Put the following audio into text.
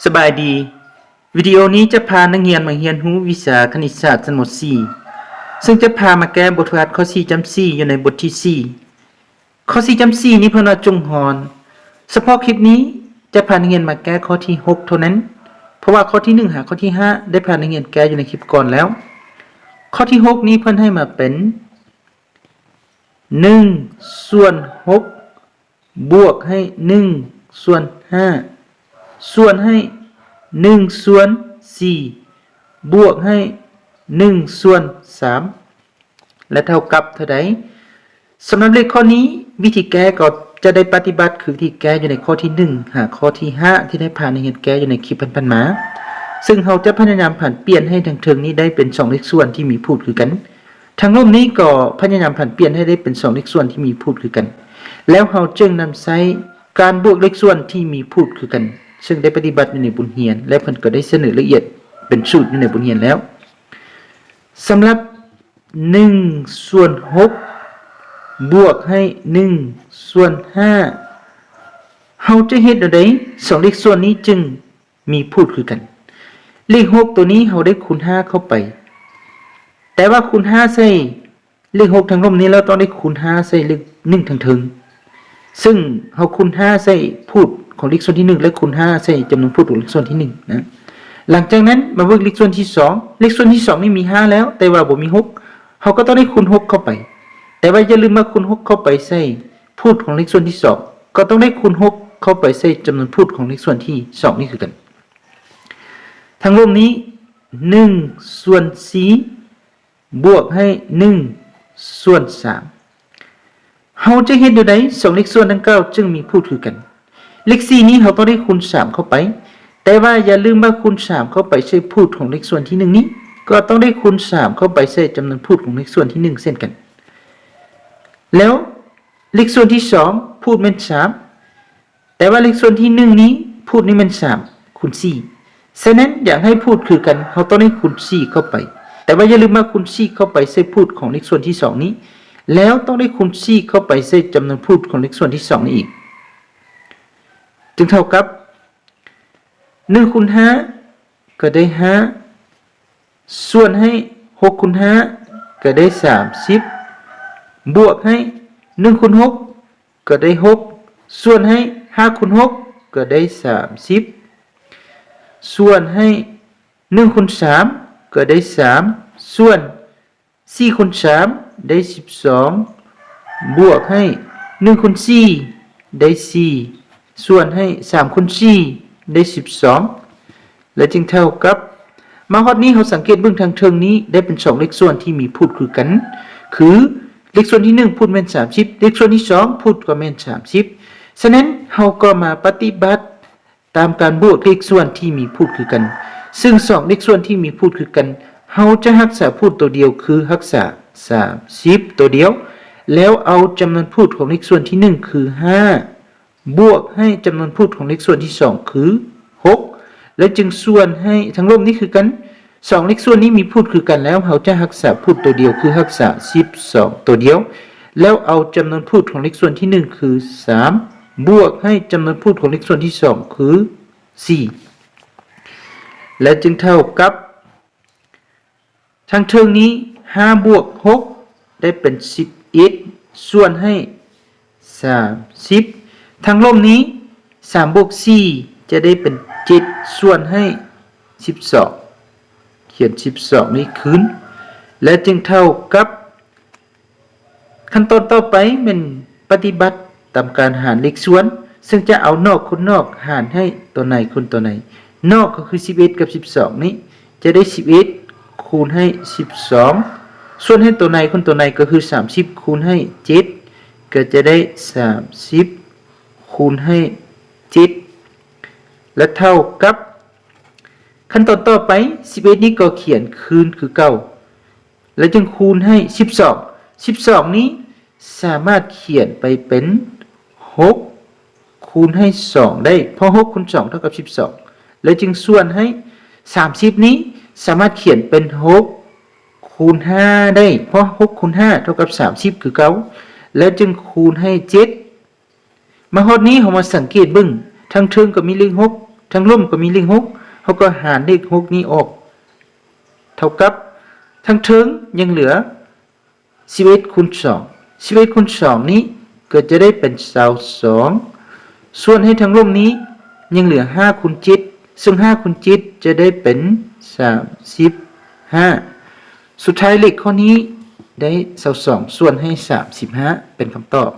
สบายดีวิดีโอนี้จะพานักเรียนมาเรียนรู้วิชาคณิตศาสตร์ทั้งหมด4ซึ่งจะพามาแก้บทฝึกหัดข้อ4จำ4อยู่ในบทที่4ข้อ4จำ4นี้เพิ่นว่าจงหอนเฉพาะคลิปนี้จะพานักเรียนมาแก้ข้อที่6เท่านั้นเพราะว่าข้อที่1หาข้อที่5ได้พานักเรียนแก้อยู่ในคลิปก่อนแล้วข้อที่6นี้เพิ่นให้มาเป็น1ส่วน6บวกให้1ส่วน5ส่วนให้1ส่วน4บวกให้1ส่วน3และเท่ากับเท่าใดสำหรับเลขข้อนี้วิธีแก้ก็จะได้ปฏิบัติคือวิธีแก้อยู่ในข้อที่1หาข้อที่5ที่ได้ผ่านในเหตุแก้อยู่ในคลิปพันๆมาซึ่งเราจะพยายามผ่านเปลี่ยนให้ทางเทิงนี้ได้เป็น2เลขส่วนที่มีพูดคือกันทางร่มนี้ก็พยายามผ่านเปลี่ยนให้ได้เป็น2เลขส่วนที่มีพูดคือกันแล้วเราจึงนำใช้การบวกเลขส่วนที่มีพูดคือกันซึ่งได้ปฏิบัติอยู่ในบทเรียนและเพิ่นก็ได้เสนอละเอียดเป็นสูตรอยู่ในบทเรียนแล้วสำหรับ1ส่วน6บวกให้1ส่วน5เฮาจะเฮ็ดจังได๋2เลขส่วนนี้จึงมีพูดคือกันเลข6ตัวนี้เฮาได้คูณ5เข้าไปแต่ว่าคูณ5ใส่เลข6ทางลมนี้เราต้องได้คูณ5ใส่เลข1ทางถึงซึ่งเฮาคูณ5ใส่พูดของเลขส่วนที่1และคูณ5ใส่จำนวนพูดของเลขส่วนที่1นะหลังจากนั้นมาเบิ่งเลขส่วนที่2เลขส่วนที่2นี่มี5แล้วแต่ว่าบ่มี6เฮาก็ต้องได้คูณ6เข้าไปแต่ว่าอย่าลืมมาคูณ6เข้าไปใส่พูดของเลขส่วนที่2ก็ต้องได้คูณ6เข้าไปใส่จำนวนพูดของเลขส่วนที่2นี่คือกันทางรูปนี้1ส่วน4บวกให้1ส่วน3เฮาจะเฮ็ดอยู่ได2เลขส่วนดังกล่าวจึงมีพูดคือกันเลข4นี้เราต้องได้คูณ3เข้าไปแต่ว่าอย่าลืมว่าคูณ3เข้าไปใส่พูดของเลขส่วนที่1นี้ก็ต้องได้คูณ3เข้าไปใส่จำนวนพูดของเลขส่วนที่1เช่นกันแล้วเลขส่วนที่2พูดเป็น3แต่ว่าเลขส่วนที่1นี้พูดนี่มัน3คูณ4ฉะนั้นอยากให้พูดคือกันเราต้องได้คูณ4เข้าไปแต่ว่าอย่าลืมว่าคูณ4เข้าไปใส่พูดของเลขส่วนที่2นี้แล้วต้องได้คูณ4เข้าไปใส่จำนวนพูดของเลขส่วนที่2นี้อีกจึงเท่ากับ1คูณ5ก็ได้5ส่วนให้6คูณ5ก็ได้30บวกให้1คูณ6ก็ได้6ส่วนให้5คูณ6ก็ได้30ส่วนให้1คูณ3ก็ได้3ส่วน4คูณ3ได้12บวกให้1คูณ4ได้4ส่วนให้3คูณ4ได้12และจึงเท่ากับมาฮอดนี้เราสังเกตเบิ่งทางเทิงนี้ได้เป็น2เลขส่วนที่มีพูดคือกันคือเลขส่วนที่1พูดแม่น30เลขส่วนที่2พูดก็แม่น30ฉะนั้นเราก็มาปฏิบัติตามการบวกเลขส่วนที่มีพูดคือกันซึ่ง2เลขส่วนที่มีพูดคือกันเราจะรักษาพูดตัวเดียวคือรักษา30ตัวเดียวแล้วเอาจำนวนพูดของเลขส่วนที่1คือ5บวกให้จำนวนพูดของเลขส่วนที่2คือ6และจึงส่วนให้ทั้งร่มนี้คือกัน2เลขส่วนนี้มีพูดคือกันแล้วเราจะรักษาพูดตัวเดียวคือรักษา12ตัวเดียวแล้วเอาจำนวนพูดของเลขส่วนที่1คือ3บวกให้จำนวนพูดของเลขส่วนที่2คือ4และจึงเท่ากับทางเทิงนี้5บวก6ได้เป็น11ส่วนให้30ทางร่มนี้3บวก4จะได้เป็น7ส่วนให้12เขียน12นี้ขึ้นและจึงเท่ากับขั้นตอนต่อไปเป็นปฏิบัติตามการหารเลขส่วนซึ่งจะเอานอกคูณนอกหารให้ตัวไหนคูณตัวไหนนอกก็คือ11กับ12นี้จะได้11คูณให้12ส่วนให้ตัวไหนคูณตัวไหนก็คือ30คูณให้7ก็จะได้30คูณให้7และเท่ากับขั้นตอนต่อไป11นี้ก็เขียนคืนคือเก่าแล้วจึงคูณให้12นี้สามารถเขียนไปเป็น6คูณให้2ได้เพราะ6คูณ2เท่ากับ12แล้วจึงส่วนให้30นี้สามารถเขียนเป็น6คูณ5ได้เพราะ6คูณ5เท่ากับ30คือเก่าแล้วจึงคูณให้7มาฮอดนี้เรามาสังเกตเบิ่งทางเทิงก็มีเลข6 ทั้งร่มก็มีเลข6เขาก็หารเลข6นี้ออก เท่ากับทั้งเทิงยังเหลือ11คูณ2 11คูณ2นี้ก็จะได้เป็น22ส่วนให้ทั้งร่มนี้ยังเหลือ5คูณ7ซึ่ง5คูณ7จะได้เป็น35สุดท้ายเลขข้อนี้ได้22ส่วนให้35เป็นคำตอบ